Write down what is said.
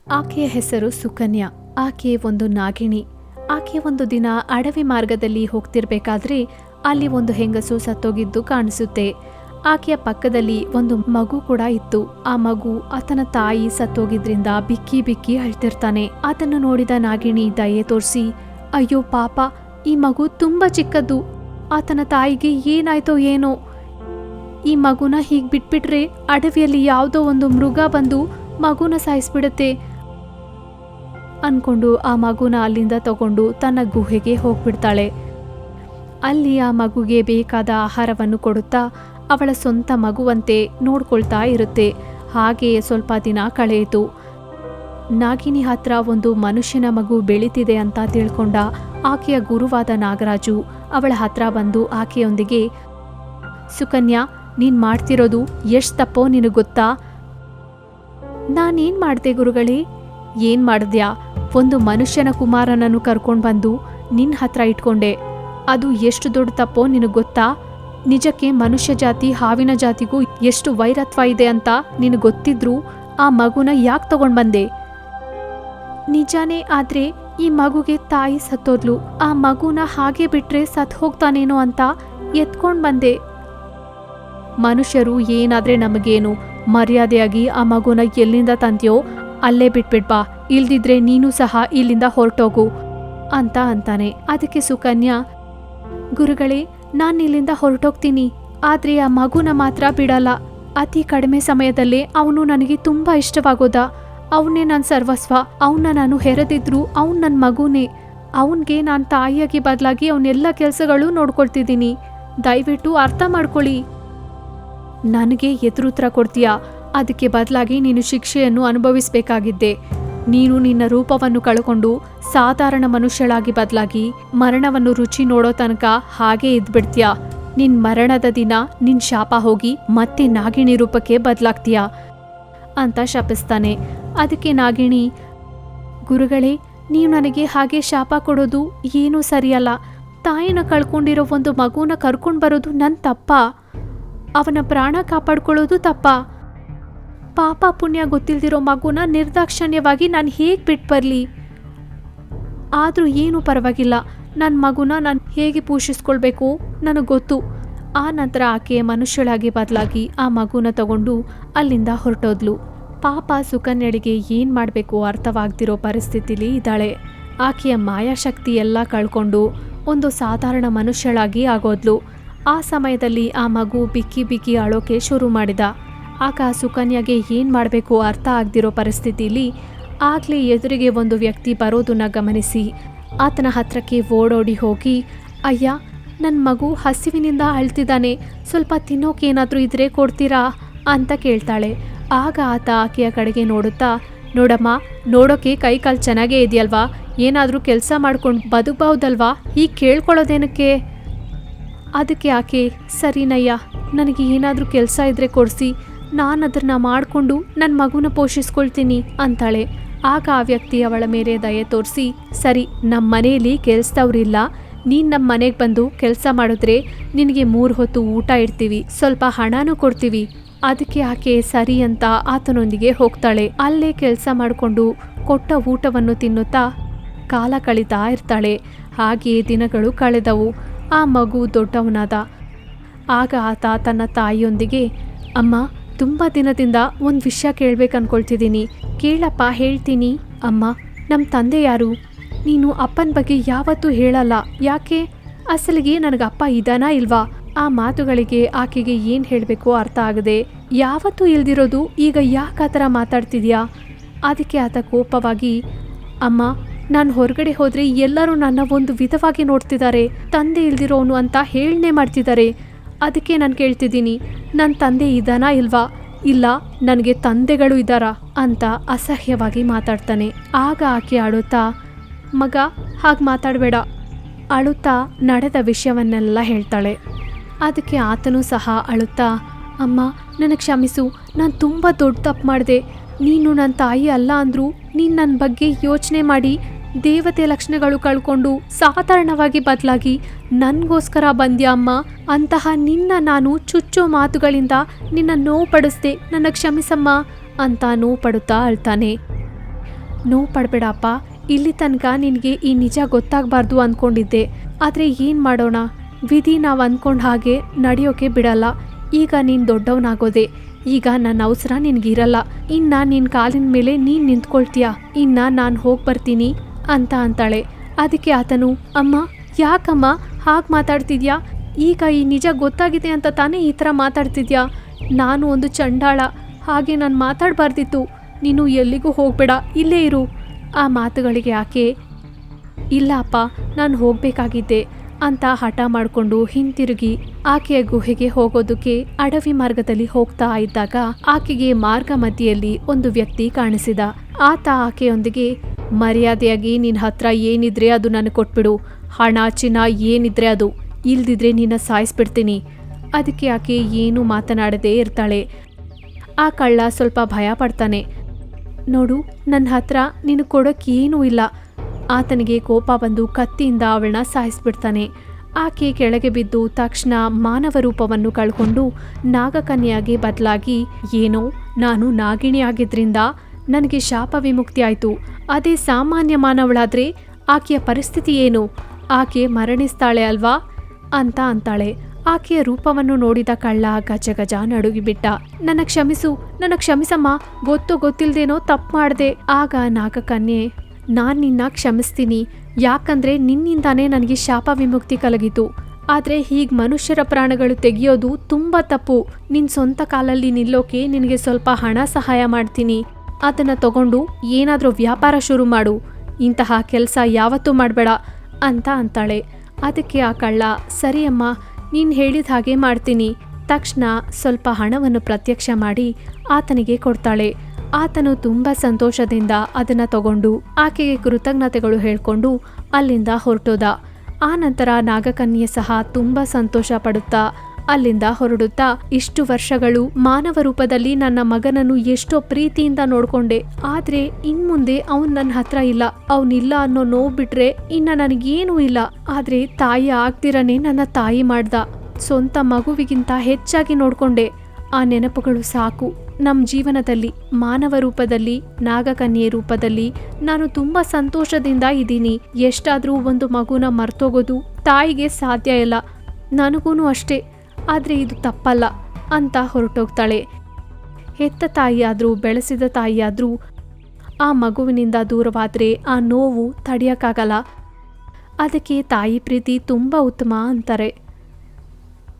ಆಕೆಯ ಹೆಸರು ಸುಕನ್ಯಾ. ಆಕೆ ಒಂದು ನಾಗಿಣಿ. ಆಕೆ ಒಂದು ದಿನ ಅಡವಿ ಮಾರ್ಗದಲ್ಲಿ ಹೋಗ್ತಿರ್ಬೇಕಾದ್ರೆ ಅಲ್ಲಿ ಒಂದು ಹೆಂಗಸು ಸತ್ತೋಗಿದ್ದು ಕಾಣಿಸುತ್ತೆ. ಆಕೆಯ ಪಕ್ಕದಲ್ಲಿ ಒಂದು ಮಗು ಕೂಡ ಇತ್ತು. ಆ ಮಗು ಆತನ ತಾಯಿ ಸತ್ತೋಗಿದ್ರಿಂದ ಬಿಕ್ಕಿ ಬಿಕ್ಕಿ ಅಳ್ತಿರ್ತಾನೆ. ಅದನ್ನು ನೋಡಿದ ನಾಗಿಣಿ ದಯೆ ತೋರಿಸಿ, ಅಯ್ಯೋ ಪಾಪ, ಈ ಮಗು ತುಂಬಾ ಚಿಕ್ಕದ್ದು, ಆತನ ತಾಯಿಗೆ ಏನಾಯ್ತೋ ಏನೋ, ಈ ಮಗುನ ಹೀಗ್ ಬಿಟ್ಬಿಟ್ರೆ ಅಡವಿಯಲ್ಲಿ ಯಾವುದೋ ಒಂದು ಮೃಗ ಬಂದು ಮಗುನ ಸಾಯಿಸ್ಬಿಡುತ್ತೆ ಅನ್ಕೊಂಡು ಆ ಮಗುನ ಅಲ್ಲಿಂದ ತಗೊಂಡು ತನ್ನ ಗುಹೆಗೆ ಹೋಗ್ಬಿಡ್ತಾಳೆ. ಅಲ್ಲಿ ಆ ಮಗುಗೆ ಬೇಕಾದ ಆಹಾರವನ್ನು ಕೊಡುತ್ತಾ ಅವಳ ಸ್ವಂತ ಮಗುವಂತೆ ನೋಡ್ಕೊಳ್ತಾ ಇರುತ್ತೆ. ಹಾಗೆಯೇ ಸ್ವಲ್ಪ ದಿನ ಕಳೆಯಿತು. ನಾಗಿನಿ ಹತ್ರ ಒಂದು ಮನುಷ್ಯನ ಮಗು ಬೆಳೀತಿದೆ ಅಂತ ತಿಳ್ಕೊಂಡ ಆಕೆಯ ಗುರುವಾದ ನಾಗರಾಜು ಅವಳ ಹತ್ರ ಬಂದು ಆಕೆಯೊಂದಿಗೆ, ಸುಕನ್ಯಾ, ನೀನ್ ಮಾಡ್ತಿರೋದು ಎಷ್ಟ್ ತಪ್ಪೋ ನಿನಗೆ ಗೊತ್ತಾ? ನಾನೇನ್ ಮಾಡ್ದೆ ಗುರುಗಳೇ? ಏನ್ ಮಾಡಿದ್ಯಾ? ಒಂದು ಮನುಷ್ಯನ ಕುಮಾರನನ್ನು ಕರ್ಕೊಂಡು ಬಂದು ನಿನ್ನ ಹತ್ರ ಇಟ್ಕೊಂಡೆ. ಅದು ಎಷ್ಟು ದೊಡ್ಡ ತಪ್ಪೋ ನಿನಗೆ ಗೊತ್ತಾ? ನಿಜಕ್ಕೆ ಮನುಷ್ಯ ಜಾತಿ ಹಾವಿನ ಜಾತಿಗೂ ಎಷ್ಟು ವೈರತ್ವ ಇದೆ ಅಂತ ನಿನಗೆ ಗೊತ್ತಿದ್ರೂ ಆ ಮಗುನ ಯಾಕೆ ತಗೊಂಡ್ ಬಂದೆ? ನಿಜಾನೇ, ಆದ್ರೆ ಈ ಮಗುಗೆ ತಾಯಿ ಸತ್ತೋದ್ಲು. ಆ ಮಗುನ ಹಾಗೆ ಬಿಟ್ರೆ ಸತ್ ಹೋಗ್ತಾನೇನೋ ಅಂತ ಎತ್ಕೊಂಡ್ ಬಂದೆ. ಮನುಷ್ಯರು ಏನಾದ್ರೆ ನಮಗೇನು, ಮರ್ಯಾದೆಯಾಗಿ ಆ ಮಗುನ ಎಲ್ಲಿಂದ ತಂದ್ಯೋ ಅಲ್ಲೇ ಬಿಟ್ಬಿಡ್ಬಾ, ಇಲ್ದಿದ್ರೆ ನೀನು ಸಹ ಇಲ್ಲಿಂದ ಹೊರಟೋಗು ಅಂತ ಅಂತಾನೆ. ಅದಕ್ಕೆ ಸುಕನ್ಯಾ, ಗುರುಗಳೇ, ನಾನು ಇಲ್ಲಿಂದ ಹೊರಟೋಗ್ತೀನಿ, ಆದ್ರೆ ಆ ಮಗುನ ಮಾತ್ರ ಬಿಡಲ್ಲ. ಅತಿ ಕಡಿಮೆ ಸಮಯದಲ್ಲೇ ಅವನು ನನಗೆ ತುಂಬಾ ಇಷ್ಟವಾಗೋದ. ಅವನೇ ನನ್ನ ಸರ್ವಸ್ವ. ಅವನ್ನ ನಾನು ಹೆರದಿದ್ರು ಅವನ್ ನನ್ನ ಮಗುನೇ. ಅವನ್ಗೆ ನಾನು ತಾಯಿಯಾಗಿ ಬದಲಾಗಿ ಅವನ್ನೆಲ್ಲ ಕೆಲಸಗಳು ನೋಡ್ಕೊಳ್ತಿದ್ದೀನಿ. ದಯವಿಟ್ಟು ಅರ್ಥ ಮಾಡ್ಕೊಳ್ಳಿ. ನನಗೆ ಎದುರುತ್ತರ ಕೊಡ್ತೀಯಾ? ಅದಕ್ಕೆ ಬದಲಾಗಿ ನೀನು ಶಿಕ್ಷೆಯನ್ನು ಅನುಭವಿಸಬೇಕಾಗಿದ್ದೆ. ನೀನು ನಿನ್ನ ರೂಪವನ್ನು ಕಳ್ಕೊಂಡು ಸಾಧಾರಣ ಮನುಷ್ಯಳಾಗಿ ಬದಲಾಗಿ ಮರಣವನ್ನು ರುಚಿ ನೋಡೋ ತನಕ ಹಾಗೇ ಇದ್ಬಿಡ್ತೀಯಾ. ನಿನ್ ಮರಣದ ದಿನ ನಿನ್ ಶಾಪ ಹೋಗಿ ಮತ್ತೆ ನಾಗಿಣಿ ರೂಪಕ್ಕೆ ಬದಲಾಗ್ತೀಯಾ ಅಂತ ಶಪಿಸ್ತಾನೆ. ಅದಕ್ಕೆ ನಾಗಿಣಿ, ಗುರುಗಳೇ, ನೀವು ನನಗೆ ಹಾಗೆ ಶಾಪ ಕೊಡೋದು ಏನೂ ಸರಿಯಲ್ಲ. ತಾಯಿನ ಕಳ್ಕೊಂಡಿರೋ ಒಂದು ಮಗುನ ಕರ್ಕೊಂಡು ಬರೋದು ನನ್ನ ತಪ್ಪ. ಅವನ ಪ್ರಾಣ ಕಾಪಾಡ್ಕೊಳ್ಳೋದು ತಪ್ಪ. ಪಾಪ ಪುಣ್ಯ ಗೊತ್ತಿಲ್ದಿರೋ ಮಗುನ ನಿರ್ದಾಕ್ಷಣ್ಯವಾಗಿ ನಾನು ಹೇಗೆ ಬಿಟ್ಟು ಬರಲಿ? ಆದರೂ ಏನೂ ಪರವಾಗಿಲ್ಲ, ನನ್ನ ಮಗುನ ನಾನು ಹೇಗೆ ಪೋಷಿಸ್ಕೊಳ್ಬೇಕು ನನಗೆ ಗೊತ್ತು. ಆ ನಂತರ ಆಕೆ ಮನುಷ್ಯಳಾಗಿ ಬದಲಾಗಿ ಆ ಮಗುನ ತಗೊಂಡು ಅಲ್ಲಿಂದ ಹೊರಟೋದ್ಲು. ಪಾಪ ಸುಕನ್ಯಳಿಗೆ ಏನು ಮಾಡಬೇಕು ಅರ್ಥವಾಗ್ದಿರೋ ಪರಿಸ್ಥಿತಿಲಿ ಇದ್ದಾಳೆ. ಆಕೆಯ ಮಾಯಾಶಕ್ತಿ ಎಲ್ಲ ಕಳ್ಕೊಂಡು ಒಂದು ಸಾಧಾರಣ ಮನುಷ್ಯಳಾಗಿ ಆಗೋದ್ಲು. ಆ ಸಮಯದಲ್ಲಿ ಆ ಮಗು ಬಿಕ್ಕಿ ಬಿಕ್ಕಿ ಅಳೋಕೆ ಶುರು ಮಾಡಿದ. ಆಗ ಸುಕನ್ಯಾಗೆ ಏನು ಮಾಡಬೇಕು ಅರ್ಥ ಆಗ್ದಿರೋ ಪರಿಸ್ಥಿತಿಲಿ ಆಗಲೇ ಎದುರಿಗೆ ಒಂದು ವ್ಯಕ್ತಿ ಬರೋದನ್ನ ಗಮನಿಸಿ ಆತನ ಹತ್ರಕ್ಕೆ ಓಡೋಡಿ ಹೋಗಿ, ಅಯ್ಯ, ನನ್ನ ಮಗು ಹಸಿವಿನಿಂದ ಅಳ್ತಿದ್ದಾನೆ, ಸ್ವಲ್ಪ ತಿನ್ನೋಕೇನಾದರೂ ಇದ್ರೆ ಕೊಡ್ತೀರಾ ಅಂತ ಕೇಳ್ತಾಳೆ. ಆಗ ಆತ ಆಕೆಯ ಕಡೆಗೆ ನೋಡುತ್ತಾ, ನೋಡಮ್ಮ, ನೋಡೋಕೆ ಕೈಕಾಲು ಚೆನ್ನಾಗೇ ಇದೆಯಲ್ವಾ, ಏನಾದರೂ ಕೆಲಸ ಮಾಡ್ಕೊಂಡು ಬದುಕಬಹುದಲ್ವಾ, ಹೀಗೆ ಕೇಳ್ಕೊಳ್ಳೋದೇನಕ್ಕೆ? ಅದಕ್ಕೆ ಆಕೆ, ಸರಿನಯ್ಯ, ನನಗೆ ಏನಾದರೂ ಕೆಲಸ ಇದ್ರೆ ಕೊಡಿಸಿ, ನಾನು ಅದನ್ನ ಮಾಡಿಕೊಂಡು ನನ್ನ ಮಗುನ ಪೋಷಿಸ್ಕೊಳ್ತೀನಿ ಅಂತಾಳೆ. ಆಗ ಆ ವ್ಯಕ್ತಿ ಅವಳ ಮೇಲೆ ದಯೆ ತೋರಿಸಿ, ಸರಿ, ನಮ್ಮ ಮನೆಯಲ್ಲಿ ಕೆಲಸದವ್ರಿಲ್ಲ, ನೀನು ನಮ್ಮ ಮನೆಗೆ ಬಂದು ಕೆಲಸ ಮಾಡಿದ್ರೆ ನಿನಗೆ 3 ಹೊತ್ತು ಊಟ ಇಡ್ತೀವಿ, ಸ್ವಲ್ಪ ಹಣನೂ ಕೊಡ್ತೀವಿ. ಅದಕ್ಕೆ ಆಕೆ ಸರಿ ಅಂತ ಆತನೊಂದಿಗೆ ಹೋಗ್ತಾಳೆ. ಅಲ್ಲೇ ಕೆಲಸ ಮಾಡಿಕೊಂಡು ಕೊಟ್ಟ ಊಟವನ್ನು ತಿನ್ನುತ್ತಾ ಕಾಲ ಕಳೀತಾ ಇರ್ತಾಳೆ. ಹಾಗೆಯೇ ದಿನಗಳು ಕಳೆದವು. ಆ ಮಗು ದೊಡ್ಡವನಾದ. ಆಗ ಆತ ತನ್ನ ತಾಯಿಯೊಂದಿಗೆ, ಅಮ್ಮ, ತುಂಬ ದಿನದಿಂದ ಒಂದು ವಿಷಯ ಕೇಳಬೇಕನ್ಕೊಳ್ತಿದ್ದೀನಿ, ಕೇಳಪ್ಪ, ಹೇಳ್ತೀನಿ. ಅಮ್ಮ, ನಮ್ಮ ತಂದೆ ಯಾರು? ನೀನು ಅಪ್ಪನ ಬಗ್ಗೆ ಯಾವತ್ತೂ ಹೇಳಲ್ಲ, ಯಾಕೆ? ಅಸಲಿಗೆ ನನಗೆ ಅಪ್ಪ ಇದಾನಾ ಇಲ್ವಾ? ಆ ಮಾತುಗಳಿಗೆ ಆಕೆಗೆ ಏನು ಹೇಳಬೇಕು ಅರ್ಥ ಆಗದೆ, ಯಾವತ್ತೂ ಇಲ್ದಿರೋದು ಈಗ ಯಾಕೆ ಆ ಥರ ಮಾತಾಡ್ತಿದ್ಯಾ? ಅದಕ್ಕೆ ಆತ ಕೋಪವಾಗಿ, ಅಮ್ಮ, ನಾನು ಹೊರಗಡೆ ಹೋದರೆ ಎಲ್ಲರೂ ನನ್ನ ಒಂದು ವಿಧವಾಗಿ ನೋಡ್ತಿದ್ದಾರೆ, ತಂದೆ ಇಲ್ದಿರೋನು ಅಂತ ಹೇಳನೆ ಮಾಡ್ತಿದ್ದಾರೆ. ಅದಕ್ಕೆ ನಾನು ಕೇಳ್ತಿದ್ದೀನಿ, ನನ್ನ ತಂದೆ ಇದಾನಾ ಇಲ್ವಾ? ಇಲ್ಲ, ನನಗೆ ತಂದೆಗಳು ಇದ್ದಾರಾ ಅಂತ ಅಸಹ್ಯವಾಗಿ ಮಾತಾಡ್ತಾನೆ. ಆಗ ಆಕೆ ಅಳುತ್ತಾ, ಮಗ, ಹಾಗೆ ಮಾತಾಡಬೇಡ, ಅಳುತ್ತಾ ನಡೆದ ವಿಷಯವನ್ನೆಲ್ಲ ಹೇಳ್ತಾಳೆ. ಅದಕ್ಕೆ ಆತನೂ ಸಹ ಅಳುತ್ತಾ, ಅಮ್ಮ, ನನಗೆ ಕ್ಷಮಿಸು, ನಾನು ತುಂಬ ದೊಡ್ಡ ತಪ್ಪು ಮಾಡಿದೆ. ನೀನು ನನ್ನ ತಾಯಿ ಅಲ್ಲ ಅಂದರೂ ನೀನು ನನ್ನ ಬಗ್ಗೆ ಯೋಚನೆ ಮಾಡಿ ದೇವತೆ ಲಕ್ಷಣಗಳು ಕಳ್ಕೊಂಡು ಸಾಧಾರಣವಾಗಿ ಬದಲಾಗಿ ನನಗೋಸ್ಕರ ಬಂದ್ಯಾ ಅಮ್ಮ. ಅಂತಹ ನಿನ್ನ ನಾನು ಚುಚ್ಚೋ ಮಾತುಗಳಿಂದ ನಿನ್ನ ನೋವು ಪಡಿಸ್ದೆ, ನನ್ನ ಕ್ಷಮಿಸಮ್ಮ ಅಂತ ನೋವು ಪಡುತ್ತಾ ಅಳ್ತಾನೆ. ನೋವು ಪಡಬೇಡಪ್ಪ, ಇಲ್ಲಿ ತನಕ ನಿನಗೆ ಈ ನಿಜ ಗೊತ್ತಾಗಬಾರ್ದು ಅಂದ್ಕೊಂಡಿದ್ದೆ. ಆದರೆ ಏನು ಮಾಡೋಣ, ವಿಧಿ ನಾವು ಅಂದ್ಕೊಂಡ ಹಾಗೆ ನಡೆಯೋಕೆ ಬಿಡಲ್ಲ. ಈಗ ನೀನು ದೊಡ್ಡವನಾಗೋದೆ, ಈಗ ನನ್ನ ಅವಸರ ನಿನಗಿರಲ್ಲ. ಇನ್ನು ನಿನ್ನ ಕಾಲಿನ ಮೇಲೆ ನೀನು ನಿಂತ್ಕೊಳ್ತೀಯ, ಇನ್ನು ನಾನು ಹೋಗಿ ಬರ್ತೀನಿ ಅಂತ ಅಂತಾಳೆ. ಅದಕ್ಕೆ ಆತನು, ಅಮ್ಮ ಯಾಕಮ್ಮ ಹಾಗೆ ಮಾತಾಡ್ತಿದ್ಯಾ? ಈಗ ಈ ನಿಜ ಗೊತ್ತಾಗಿದೆ ಅಂತ ತಾನೇ ಈ ಥರ ಮಾತಾಡ್ತಿದ್ಯಾ? ನಾನು ಒಂದು ಚಂಡಾಳ, ಹಾಗೆ ನಾನು ಮಾತಾಡಬಾರ್ದಿತ್ತು. ನೀನು ಎಲ್ಲಿಗೂ ಹೋಗಬೇಡ, ಇಲ್ಲೇ ಇರು. ಆ ಮಾತುಗಳಿಗೆ ಆಕೆ, ಇಲ್ಲ ಅಪ್ಪ, ನಾನು ಹೋಗಬೇಕಾಗಿದ್ದೆ ಅಂತ ಹಠ ಮಾಡಿಕೊಂಡು ಹಿಂತಿರುಗಿ ಆಕೆಯ ಗುಹೆಗೆ ಹೋಗೋದಕ್ಕೆ ಅಡವಿ ಮಾರ್ಗದಲ್ಲಿ ಹೋಗ್ತಾ ಇದ್ದಾಗ ಆಕೆಗೆ ಮಾರ್ಗ ಮಧ್ಯೆಯಲ್ಲಿ ಒಂದು ವ್ಯಕ್ತಿ ಕಾಣಿಸಿದ. ಆತ ಆಕೆಯೊಂದಿಗೆ, ಮರ್ಯಾದೆಯಾಗಿ ನಿನ್ನ ಹತ್ರ ಏನಿದ್ರೆ ಅದು ನನಗೆ ಕೊಟ್ಬಿಡು, ಹಣ ಚಿನ್ನ ಏನಿದ್ರೆ ಅದು, ಇಲ್ದಿದ್ರೆ ನಿನ್ನ ಸಾಯಿಸ್ಬಿಡ್ತೀನಿ. ಅದಕ್ಕೆ ಆಕೆ ಏನೂ ಮಾತನಾಡದೇ ಇರ್ತಾಳೆ. ಆ ಕಳ್ಳ ಸ್ವಲ್ಪ ಭಯ ಪಡ್ತಾನೆ. ನೋಡು, ನನ್ನ ಹತ್ರ ನೀನು ಕೊಡೋಕ್ಕೇನೂ ಇಲ್ಲ. ಆತನಿಗೆ ಕೋಪ ಬಂದು ಕತ್ತಿಯಿಂದ ಅವಳನ್ನ ಸಾಯಿಸ್ಬಿಡ್ತಾನೆ. ಆಕೆ ಕೆಳಗೆ ಬಿದ್ದು ತಕ್ಷಣ ಮಾನವ ರೂಪವನ್ನು ಕಳ್ಕೊಂಡು ನಾಗಕನ್ಯೆಯಾಗಿ ಬದಲಾಗಿ, ಏನೋ ನಾನು ನಾಗಿಣಿಯಾಗಿದ್ರಿಂದ ನನಗೆ ಶಾಪ ವಿಮುಕ್ತಿ ಆಯಿತು, ಅದೇ ಸಾಮಾನ್ಯ ಮಾನವಳಾದರೆ ಆಕೆಯ ಪರಿಸ್ಥಿತಿ ಏನು? ಆಕೆ ಮರಣಿಸ್ತಾಳೆ ಅಲ್ವಾ ಅಂತ ಅಂತಾಳೆ. ಆಕೆಯ ರೂಪವನ್ನು ನೋಡಿದ ಕಳ್ಳ ಗಜ ನಡುಗಿಬಿಟ್ಟ. ನನ್ನ ಕ್ಷಮಿಸಮ್ಮ, ಗೊತ್ತಿಲ್ದೇನೋ ತಪ್ಪು ಮಾಡಿದೆ. ಆಗ ನಾಗಕನ್ಯೆ, ನಾನು ನಿನ್ನ ಕ್ಷಮಿಸ್ತೀನಿ, ಯಾಕಂದ್ರೆ ನಿನ್ನಿಂದಾನೇ ನನಗೆ ಶಾಪ ವಿಮುಕ್ತಿ ಕಲಗಿತು. ಆದರೆ ಹೀಗೆ ಮನುಷ್ಯರ ಪ್ರಾಣಗಳು ತೆಗೆಯೋದು ತುಂಬ ತಪ್ಪು. ನಿನ್ನ ಸ್ವಂತ ಕಾಲಲ್ಲಿ ನಿಲ್ಲೋಕೆ ನಿನಗೆ ಸ್ವಲ್ಪ ಹಣ ಸಹಾಯ ಮಾಡ್ತೀನಿ, ಅದನ್ನು ತಗೊಂಡು ಏನಾದರೂ ವ್ಯಾಪಾರ ಶುರು ಮಾಡು. ಇಂತಹ ಕೆಲಸ ಯಾವತ್ತೂ ಮಾಡಬೇಡ ಅಂತ ಅಂತಾಳೆ. ಅದಕ್ಕೆ ಆ ಕಳ್ಳ, ಸರಿ ಅಮ್ಮ, ನೀನು ಹೇಳಿದ ಹಾಗೆ ಮಾಡ್ತೀನಿ. ತಕ್ಷಣ ಸ್ವಲ್ಪ ಹಣವನ್ನು ಪ್ರತ್ಯಕ್ಷ ಮಾಡಿ ಆತನಿಗೆ ಕೊಡ್ತಾಳೆ. ಆತನು ತುಂಬ ಸಂತೋಷದಿಂದ ಅದನ್ನು ತಗೊಂಡು ಆಕೆಗೆ ಕೃತಜ್ಞತೆಗಳು ಹೇಳ್ಕೊಂಡು ಅಲ್ಲಿಂದ ಹೊರಟೋದ. ಆ ನಂತರ ನಾಗಕನ್ಯೆ ಸಹ ತುಂಬ ಸಂತೋಷ ಪಡುತ್ತಾ ಅಲ್ಲಿಂದ ಹೊರಡುತ್ತಾ, ಇಷ್ಟು ವರ್ಷಗಳು ಮಾನವ ರೂಪದಲ್ಲಿ ನನ್ನ ಮಗನನ್ನು ಎಷ್ಟೋ ಪ್ರೀತಿಯಿಂದ ನೋಡ್ಕೊಂಡೆ, ಆದ್ರೆ ಇನ್ಮುಂದೆ ಅವನು ನನ್ನ ಹತ್ರ ಇಲ್ಲ. ಅವನಿಲ್ಲ ಅನ್ನೋ ನೋವು ಬಿಟ್ರೆ ಇನ್ನು ನನಗೇನೂ ಇಲ್ಲ. ಆದ್ರೆ ತಾಯಿ ಆಗ್ದಿರನೇ ನನ್ನ ತಾಯಿ ಮಾಡ್ದ. ಸ್ವಂತ ಮಗುವಿಗಿಂತ ಹೆಚ್ಚಾಗಿ ನೋಡ್ಕೊಂಡೆ. ಆ ನೆನಪುಗಳು ಸಾಕು. ನಮ್ಮ ಜೀವನದಲ್ಲಿ ಮಾನವ ರೂಪದಲ್ಲಿ, ನಾಗಕನ್ಯೆ ರೂಪದಲ್ಲಿ ನಾನು ತುಂಬ ಸಂತೋಷದಿಂದ ಇದ್ದೀನಿ. ಎಷ್ಟಾದರೂ ಒಂದು ಮಗುನ ಮರ್ತೋಗೋದು ತಾಯಿಗೆ ಸಾಧ್ಯ ಇಲ್ಲ, ನನಗೂ ಅಷ್ಟೇ. ಆದರೆ ಇದು ತಪ್ಪಲ್ಲ ಅಂತ ಹೊರಟೋಗ್ತಾಳೆ. ಹೆತ್ತ ತಾಯಿಯಾದರೂ ಬೆಳೆಸಿದ ತಾಯಿಯಾದರೂ ಆ ಮಗುವಿನಿಂದ ದೂರವಾದರೆ ಆ ನೋವು ತಡೆಯೋಕ್ಕಾಗಲ್ಲ. ಅದಕ್ಕೆ ತಾಯಿ ಪ್ರೀತಿ ತುಂಬ ಉತ್ತಮ ಅಂತಾರೆ.